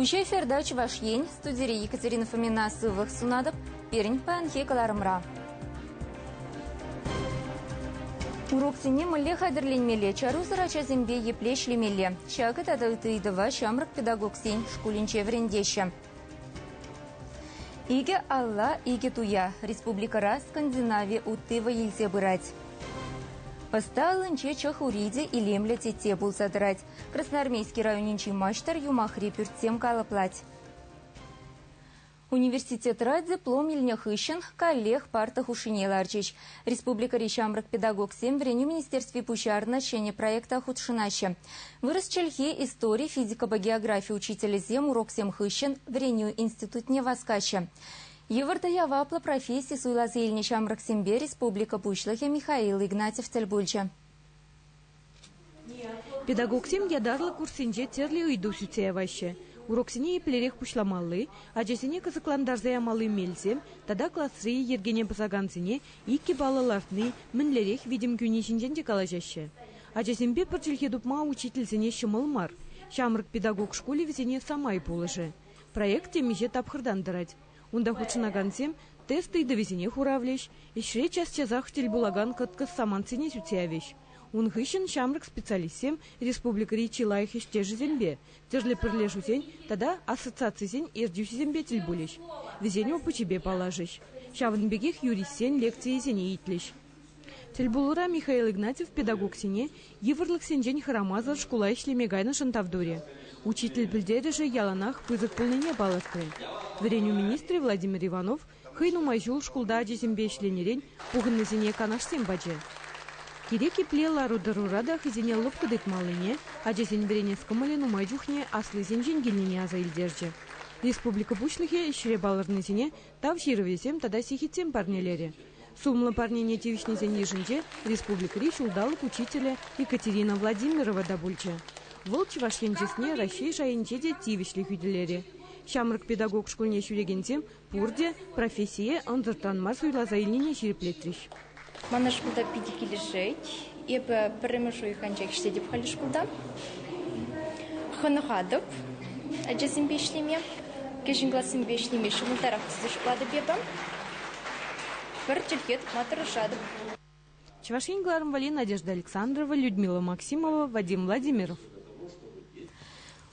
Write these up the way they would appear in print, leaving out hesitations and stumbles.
Уще эфирда Чувашьень, студия Екатерина Фомина Сывых Сунадов, Перень Панхи Каларымра. Урок сине мыле хадырленмеле, чару зарача зембе еплешлемеле. Шагы тадайтыйдыва шамрак педагог сень шкулинче врендеща. Иге Алла, иге туя, республикара Скандинавия утыва елзе бырать. Посталынче чахуриде и лемля тете булса драть. Красноармейский районинчий маштар юмахри пюртсем калаплать. Университет рад диплом ильняхыщен, коллег партах ушинеларчич. Республика Рещамрак педагог 7 вреню министерстве пущар начение проекта худшинаще. Вырос чельхе истории, физика по географии учителя зем урок 7 хыщен вреню институт не воскаще. Еварда явапла профессии суйлазы ильничамрак сембе республика пушлахе Михаил Игнатьев Тельбульча. Педагог сем ядарлы курсинже терли уйду сютееваще. Уроксине еплерех пушламалы, аджасине кызыкландарза ямалы мельсем, тада классры ергене базагансине, икки балалартны мінлерех видим күнешінжен калажаще. Аджасимбе пырчылхе дупма учительсине шымылмар. Шамрык педагог школе везене самай пулышы. Проект темиже тапхырдандырать. Унда худшынагансем тесты довезене хуравлеш, ишре час чазах тельбулаган кыткыз самансине сютеявеш. Он хыщен шамрык специалистем республика Ричилай хиштежи зембе. Тяжли пырлешу сень, тогда ассоциации сень ирдюси зембе тельбулеш. Везеню по тебе положишь. Шавнбегих юрис сень лекции сень итлеш. Тельбулура Михаил Игнатьев педагог сене, еврлык сенжень харамазар школа ишлемегайна шантавдуре. Учитель пильдережи яланах пызык полныне баласты. Вреню министре Владимир Иванов хыйну майжул шкулда аджесембе ишленерень пугынны сене канаш сембаджи. Киреки плела рударурада хызине лопкадык малыне, аджесен берене скамалину майджухне аслы сенжен гельнене аза илдерджи. Республика Пушлыхе ишре балырны сене тав жировесем тада сихитсем парнелере. Сумлы парнене тевишне сен ежинже республика Риш улдалык учителя Екатерина Владимирова дабульча. Волчи вашенчесне Ращей шайынчеде тивишлих юделере. Шамрык педагог школьне шүрегенсем пурде профессия андыртанмас уйлаза илнине шириплетриш. Мана школда пидикили жить, и по перемышу их анчек штеди в хале школда. Ханахадов, аджасим бешлиме, кешин классим бешлиме, шумутарах тизу школда бебам. Перчелькет матарашадов. Чувашень Гларамвали, Надежда Александрова, Людмила Максимова, Вадим Владимиров.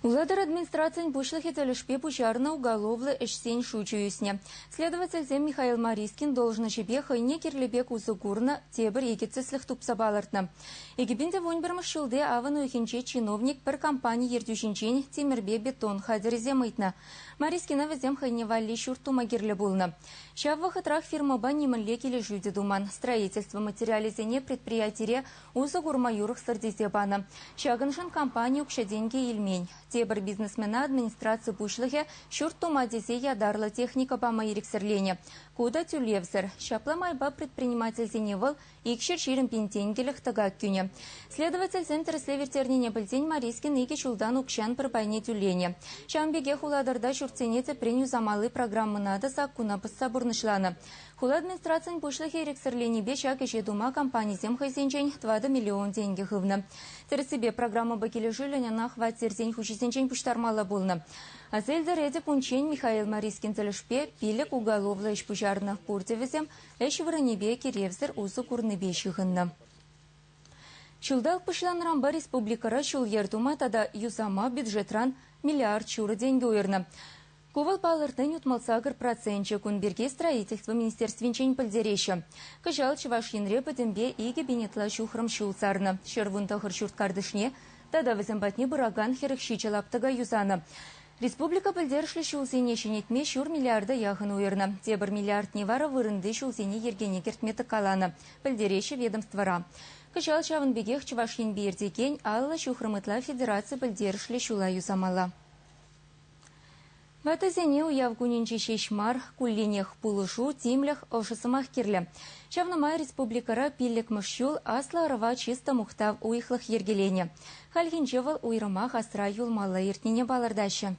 Уладар администрациян пушлахе телешпе пучарна уголовлы эшсень шучуюсне. Следователь зем Михаил Марискин должен шепе хайне кирлебек узыгурна тебір екетсісліх тупсабалартна. Егебінде вонбірмыш шылде авану ехенче чиновник бір компания ертюшінчен темірбе бетон хадерезе майтна. Марискина візем хайне валли шуртума кирлі болна. Шав вахытрах фирмаба немінле келе жуде думан. Строительство материализене предприятире узыгурма юрых сырдезе бана. Шагыншын компания укша деньги илмень. Тебір бизнесмена администрации пушлыхе шуртума десе ядарлы техника па майрексерлене. Куда тюлевзер. Шапла майба предприниматель зеневал икшер ширим пинтенгелих тагак кюне. Следователь центр слевертернене пыльтень Марискин ике шулдан укшан пропайне тюлене. Шамбеге хуладарда шурценете преню замалы программы надо саккуна пассабурнышлана. Хула администрациян пушлыхе рексерлене бешак еше дума компании зем хайсенчень 2 миллион деньги хывна. Тересебе программа бакеле жилене на хватер зень хучисенчень пуштармала болна. Азельдер эти пунчень Михаил Марискин телешпе пилек уголовла иш пужарных пуртевезем эш вранебе киревзер узы курнебе шихынна. Чулдал пышлан рамба республикара чул ертума тада юзама бюджетран миллиард чуры деньги уерна. Кувал палыртын утмалсагыр процентче кунберге строительство министерственчень пыльдереща. Кыжал Чувашьенре пытымбе иге бенетла шухрым шулсарна. Шервунтахыр шурткардышне тада візімбатне бұраган херекшичелаптыга юзана. Республика пыльдершлі шулсене шенетме шур миллиарда яхын уерна. Тебір миллиард невара вырынды шулсене ергене кертметі калана. Пыльдереші ведомствора. Кыжал Чавынбегех Чувашьен бердеген алла шухрымытла федерация пыльдершлі шула юзамала. Ватазене уявгунинче шешмар, кулленех пулышу, тимлях, ошысымах кирлі. Шавнамай республикара пиллек мышшул асла арава чисто мухтав уйхлых ергелене. Хальгинчевал уйрымах астра юлмала иртнине балардаща.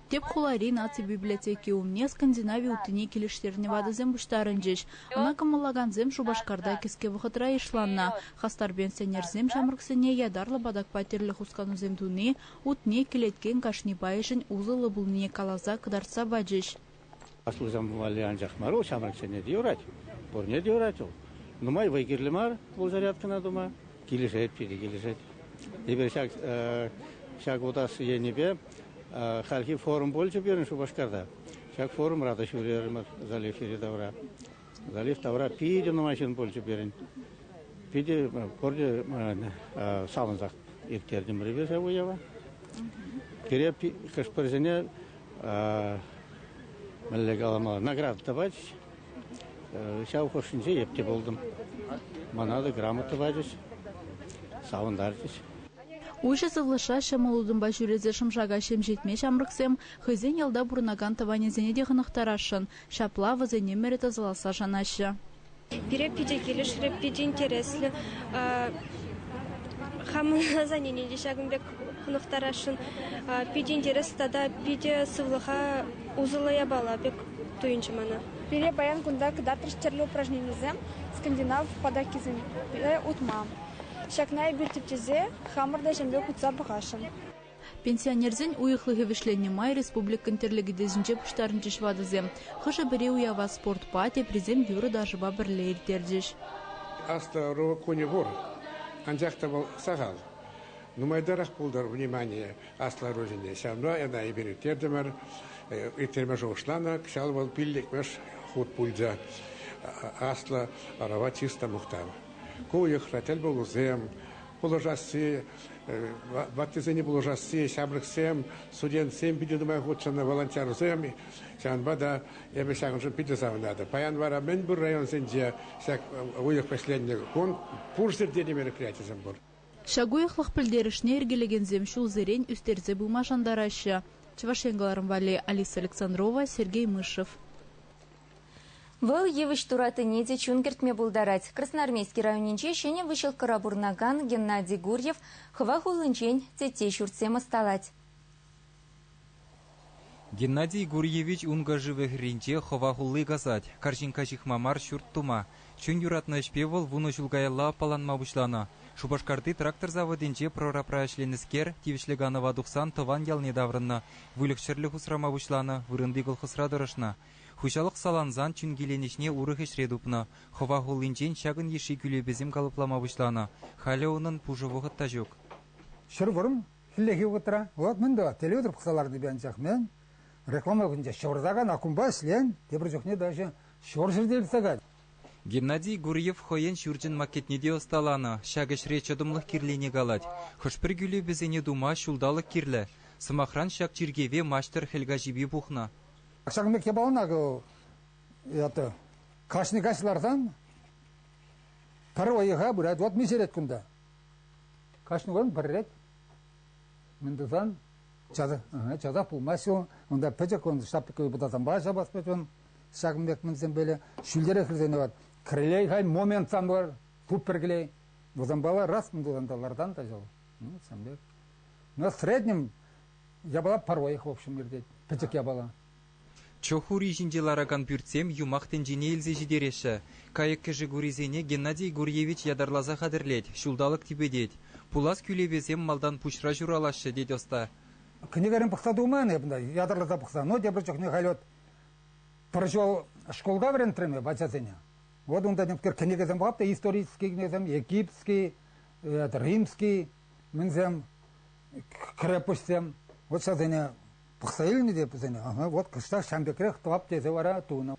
Теп хулари наци библиотеки умне Скандинавия утыне келештерне вадызем буштарынжеш. Ана камалаганзем Шубашкарда кеске вахытра ишланна. Хастар пенсионерзем шамрыксыне ядарлы бадак патерлі хусканузем туне утне келеткен кашни байышын узылы булне калаза кыдарса баджеш. Аслызам вали анжахмару шамрыксыне диорать. Порне диорать ол. Нумай вайгирлимар бұл зарядкана дума. Келешет, келешет. Ебер шак удас енебе халки форум больше берем Шубашкарда. Шак форум рада шурермар залив давра. Залив тавра пиде на машин больше берем. Пиде порде саванзак иртердим ребеса уява. Кере хашпарзене меллегалама наград давать. Шау хошинже епте болдым. Манады грамота вадись. Савандартись. Уйшы сывлыша шамалудын башүрезе шымшага шем жетме шамрыксем, хызен ялда бурнаган таванезене де хынықтарашын, шапла вазене мере тазаласа жанашы. Бире пиде келеш, пиде интереслі, хамына занене де шагынбек хынықтарашын, пиде интерес тада пиде сывлыха узылая бала бек туйынчы мана. Бире баян кунда кыдатрыштерлі упражненізем, скандинав падакизм, утмам. Шакнай бир типтезе хамырда жембе кутса бахашым. Пенсионерзен уйыхлығы вишленне май республикан терлігі дезінче пұштарын жешвадызем. Хыша біре уява спорт пати презем юры дажыба бірле ертердеш. Аста рова коне вор, анжақта был сағал. Нумайдарақ бұлдар внимание асла розине. Шамна яна ебері тердемер, етерме жоғышлана, кшал был пиллик мәш худ пульза. Асла арава чиста мұқтава. Коих ратель был узем, положасы, ватизени положасы, шабрыксем, студентсем бидюдумай хочана волонтерзем, шанбада я бы шагом же пидезам надо. Паян вара мен бур район сенде, шаг уйх последний кон пурсер дени мероприятие замбор. Шагуйхлых пильдеришне эргелеген земшул зерень үстерзе бума жандарашы. Чавашенгаларым вали Алиса Александрова, Сергей Мышев. Выл евыш тураты неде чунгертме булдарать. Красноармейский районинче шене вышел Карабурнаган Геннадий Гурьев хва хулынчень тете шуртсем осталать. Геннадий Гурьевич унга живых ринче хва хулы газать. Каржинкачих мамар шурт тума. Чун юратна шпевал вуну шулгайла паланма бушлана. Шубашкарты трактор заводинче прорапраашленискер тивишлеганова духсан тован ял недаврынна. Вылыкшерлі хусрама бушлана, вырындыгыл хусра дырышна. Хушалық саланзан чунгеленешне урых ешредупна. Хова хулинчен шагын еши күлебезім калыплама бушлана. Халі оның пужывығы тажук. Шырғырым, хиллеге отыра. Вот мында телевизор пықсаларды бән жақмен. Реклама күнде шорзаған акумба слен. Дебір жоқне даже шоржырдел сағад. Геннадий Гурьев хоен шурджин макетнеде осталана. Шагыш речадымлық кирлене галать. Хошпір күлебезіне дума шулдалық кирлі. Сымахран шак чиргеве маштыр хелга жиби бухна. Шагмек ебална это кашни кашлардан паройга бурат вот мисерет кунда. Кашни гон баррет. Мендазан чада пулмасо онда печекон штапкой бутазан баша баспечон шагмек менсен беле шүлдере хирзене бар. Крылей хай момент самбар туперглей. Возамбала раз мендазандалардан тажал. Ну самбек. На среднем я была пароих в общем мирде. Печек я была. Чохури жинделараган бюртсем юмақтен жіне елзе жидереші. Кайыкке жигуризене Геннадий Гурьевич ядарлаза қадырлет, шулдалық тибедет. Пулас күлебезем малдан пушра журалашы дед оста. Книгарин пықса думан, ядарлаза пықса. Но дебір чоқне халет. Прожол школға верен треме, бачазене. Вот он дадимкер книгазем бапта исторический книгазем, египетский, римский, мінзем, крепостем. Вот шазене. Пықсайылны деп зене. Вот кыштақ шамбекрек туап тезе вара туына.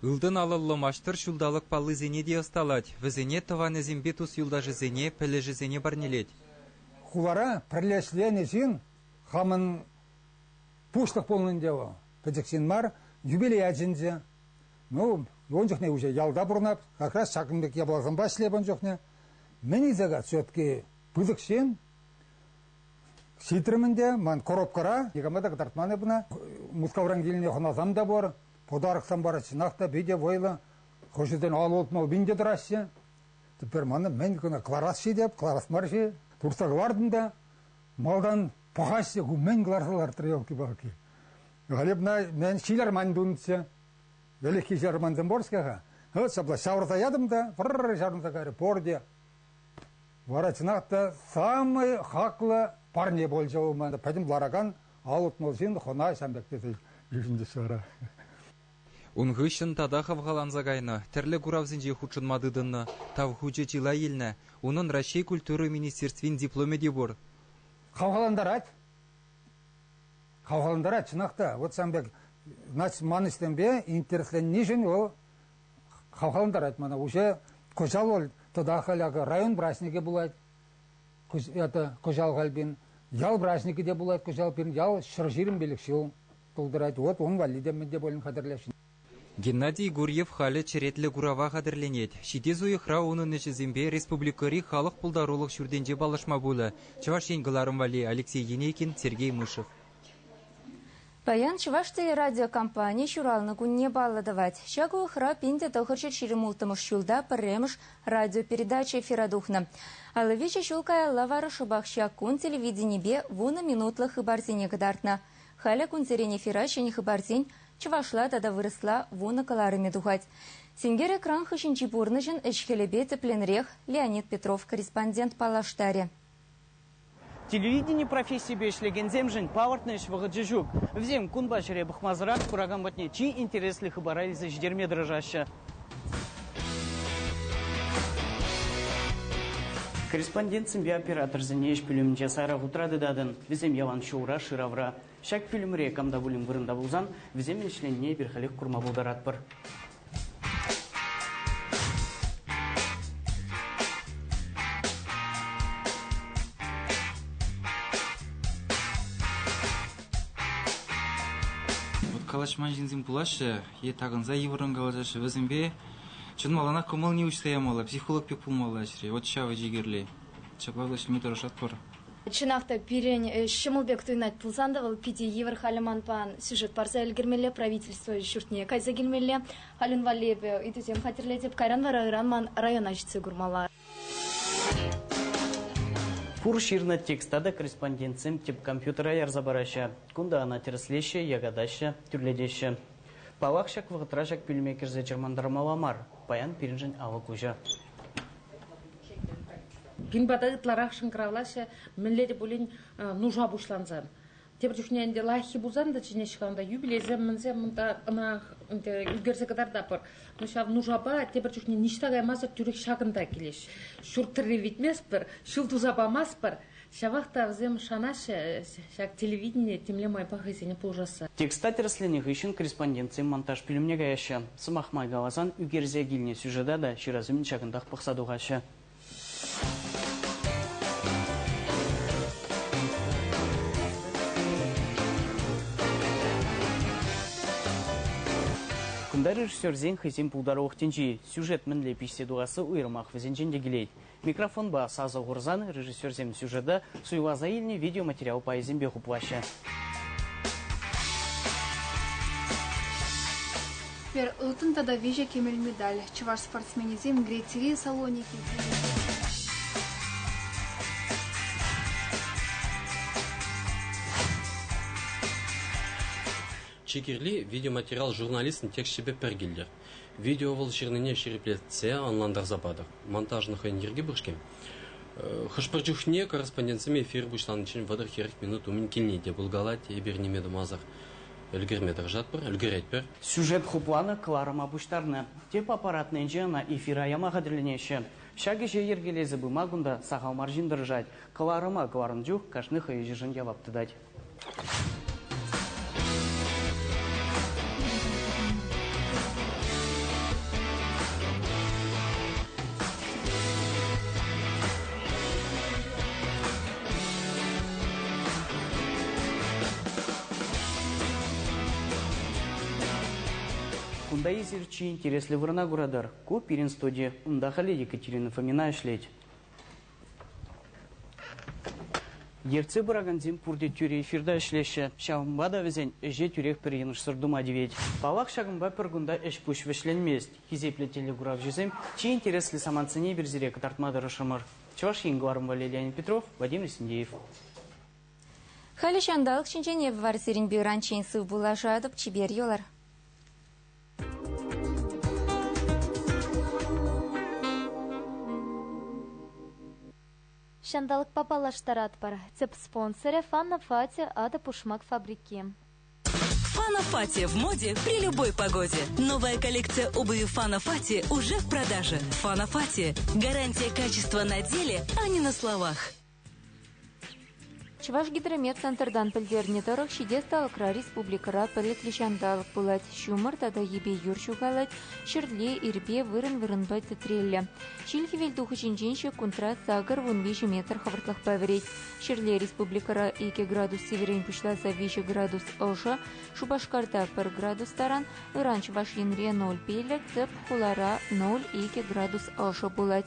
Үлдін алылы маштыр шулдалық палы зене де осталать. Візене таваны зембетус юлдажы зене, пілежі зене барнелет. Хулара прилешлені жин хамын пуштық полнын дева. Пәдексен мар юбилей ажынзе. Ну, он жоқне уже ялда бұрнап, как раз шақымбек ябалған башлебан жоқне. Мен изеға сөтке пызықшен Ситрімінде, ман коробкара, егамада қытартманы бұна, мұскавран келіне қоназам да бар, подарықсан бара чинақта, бейде войла, қошызден ал олтмал бінде дырашы. Тепер маны мен күні кларасшы деп, кларас маршы, тұрсағы бардым да, малдан пағашы, мен кларсалар тұрелки бақы. Галебна мен шилер мандунция. Великий Жерман Демборского. Вот сабла шаурта ядом да, шаурта кары порде. Варачнакта самый хаклы парне болжау манда. Пойдем лараган алут молжин хона самбекте жүзінде сара. Унгышын тада хавгаланза гайна, терле куравзинже хучынмадыдынны, тавхучы чила елні, унын Россия культуры министерствин дипломе дебор. Хавгаландарат, чынақта, вот самбек, значит, маныстенбе интересленнижен ол хавгаландарат, мана уже кожал ол, тада халяга район праздники булайт, это кожал галбин, ял праздники де булайт, кожал пин, ял шыржирин белікшіл толдырайт, вот он валидем де болын қадырлешін. Геннадий Гурьев халі черетлі курава қадырленет. Шитез уйықра оның нәчізімбе республикари халық пұлдарулық шүрденде балышма болы. Чаваш еңгіларым вали Алексей Енейкин, Сергей Мышев. Паян Чувашты радиокомпания шуралны күнне балладывать. Шагу ұқра пенде тұғыршет шеремултымыш шулда пірремыш радиопередача эфирадухна. Алывиче шулкая лавары шыбақша күн телевиденебе вуны минутлы хыбарзене гыдартна. Халя күн зерене фирачене хыбарзен Чувашла тада выросла вуны каларыме духать. Сенгер экран хышынчи бурныжын эшхелебе тепленрех Леонид Петров, корреспондент Палаштаре. Телевидение профессии бешлеген земжин павартныш вагыджижук. Взем кунбашере бахмазрак кураган батне чи интересли хабарали за ждерме дрожаща. Корреспондент симби оператор занеш пилюм жасара утрады дадын. Взем яван шоура ширавра. Шак пилюмре камда булим вырында булзан. Взем ишленне берхалих курма булдарат бар. Калашман жинзин пулашы, тағынза еврон қалажашы, өзімбе чынмалана көміл не ұштаямалы, психолог пек пулмалы әшірі, от шавы жегерлі. Чаплағылыш метр ұшат бар. Чынақта пирен шымылбек туйнат пулсанды, ол пиде евр халиманпан сюжет барса әлгірмелі правительство шүртіне кайза келмелі, халин валебе, итусем хатерлетеп, кайран вара иранман район ажитсы күрмала. Пур ширна текстада корреспондентсем тип компьютера ярзабараща. Кунда она тереслеща, ягодаща, тюрледеща. Палакшак вғытрашак пюльмекерзе жермандармаламар. Паян пиринжен алы кужа. Пинбада ытларах шынкыравлаша, мінледі болен нужа бушланзан. Тепір жүхненде лахи бузан да чіне шықанда юбилезем мінзе мұнда үгерзе кадар дапыр. Нушав нужаба тепір жүхне ништагай мазыр түрек шағында келеш. Шур тірі витмес бір, шул тузаба мас бір. Шавақта взем шанашы, шак телевидение темле май пахайсене пожаса. Текста тереслених ищен корреспонденциям монтаж пилюмне гаяща. Самахмай галазан үгерзе гильне сюжеда да ширазым чагындах пахсадуғаша. Кунда режиссер зен хызем пулдару охтенжи. Сюжет мінле пишсе дуасы уйрмах візенженде гелейд. Микрофон ба саза ғурзан, режиссер зем сюжеда суйлаза еліне видеоматериал па изембе хуплаща. Теперь ылтын тада вижа кемел медаль. Чуваш спортсмени зем грейтири салоники. Чекерли видеоматериал журналистын текстшебе пергилдер. Видео вол ширнине шереплетсе анландар западыр. Монтажных энерги бұршкен. Хышпыржухне корреспонденциями эфир бұшлан için вадыр херек минут умин келнейде бұлғала тебернемеді мазар. Үлгірмедір жатпыр, үлгіретпір. Сюжет хупланы кларыма бұштарны. Теп аппаратны на эфир аяма қадірленеші. Шаги же ергелезі бұмағында сағал маржин дыржать. Кларыма кларын жүх кашных и жижын явапты дать. Кунда изерчи интересли вырна гурадар. Ку пирин студия. Унда хали Екатерина Фомина шлеть. Ерцы браганзим пурде тюре эфирда шлеща. Шамбада везен эже тюрех переныш сырдума девять. Палак шагымба пергунда эш пуш вешленмест. Хизеплетели гурав жезем. Чи интересли саманцене берзирек тартмада рашамар. Чуваш Ингварм Леонид Петров, Вадим Лесиндеев. Халі шандалық шинчене var серін бүйран чейінсі бұлашадып чибер йолар. Шандалық папалаштарат бар. Цеп спонсоры Фанна Фати ада Пушмак фабрики. Фана Фати в моде при любой погоде. Новая коллекция обуви Фана Фати уже в продаже. Фана Фати – гарантия качества на деле, а не на словах. Чуваш гидромет центрдан пілдеріне тұрық шиде сталықра республикара пілетлі шандалық бұлад. Шумыр тада ебе юрчуғалад, шырдле ирбе вырын бәт тітрелі. Шилхи велдухы жинженші кунтрат сағыр 15 метр хавыртлық пәверет. Шырле республикара 2 градус северен пүшласа 5 градус ұшы, Шубашкарда 1 градус таран, Иран Чуваш енре 0 пелік, цеп хулара 0,2 градус ұшы бұлад.